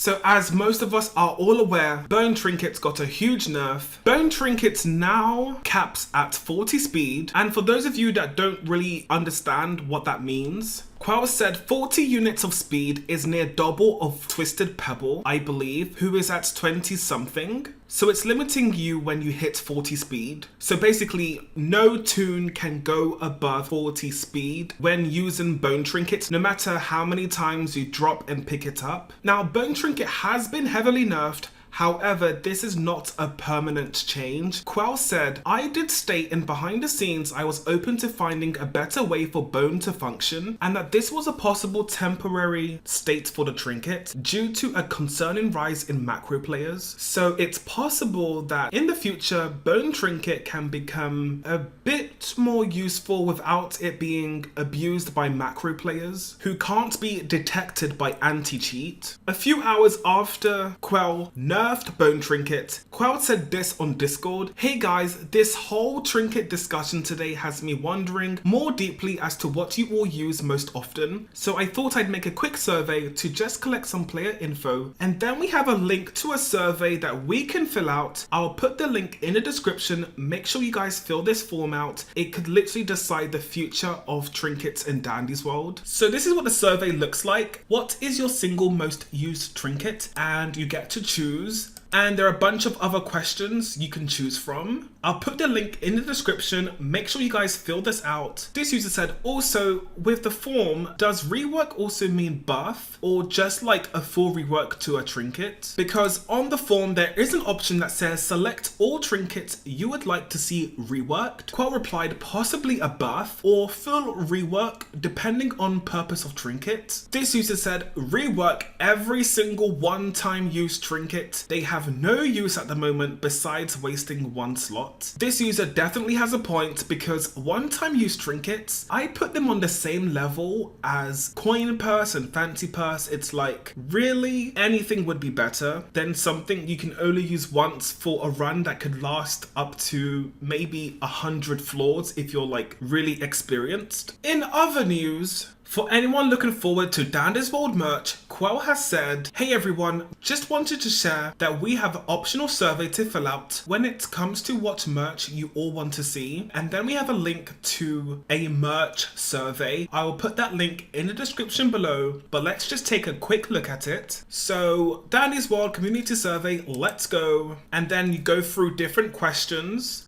So as most of us are all aware, Bone Trinkets got a huge nerf. Bone Trinkets now caps at 40 speed, and for those of you that don't really understand what that means, Quell said 40 units of speed is near double of Twisted Pebble, I believe, who is at 20 something. So it's limiting you when you hit 40 speed. So basically, no toon can go above 40 speed when using Bone Trinket, no matter how many times you drop and pick it up. Now, Bone Trinket has been heavily nerfed. However, this is not a permanent change. Quell said, I did state in behind the scenes I was open to finding a better way for Bone to function, and that this was a possible temporary state for the trinket due to a concerning rise in macro players. So it's possible that in the future, Bone Trinket can become a bit more useful without it being abused by macro players who can't be detected by anti-cheat. A few hours after Quell nerfed Bone Trinket, Quell said this on Discord. Hey guys, this whole trinket discussion today has me wondering more deeply as to what you all use most often. So I thought I'd make a quick survey to just collect some player info, and then we have a link to a survey that we can fill out. I'll put the link in the description. Make sure you guys fill this form out. It could literally decide the future of trinkets in Dandy's world. So this is what the survey looks like. What is your single most used trinket? And you get to choose. And there are a bunch of other questions you can choose from. I'll put the link in the description. Make sure you guys fill this out. This user said, also with the form, does rework also mean buff or just like a full rework to a trinket? Because on the form, there is an option that says select all trinkets you would like to see reworked. Quell replied, possibly a buff or full rework depending on purpose of trinket. This user said, rework every single one-time use trinket. They have no use at the moment besides wasting one slot. This user definitely has a point because one-time use trinkets, I put them on the same level as coin purse and fancy purse. It's like, really, anything would be better than something you can only use once for a run that could last up to maybe 100 floors if you're like really experienced. In other news, for anyone looking forward to Dandy's World merch, Quell has said, hey everyone, just wanted to share that we have an optional survey to fill out when it comes to what merch you all want to see. And then we have a link to a merch survey. I will put that link in the description below, but let's just take a quick look at it. So Dandy's World community survey, let's go. And then you go through different questions.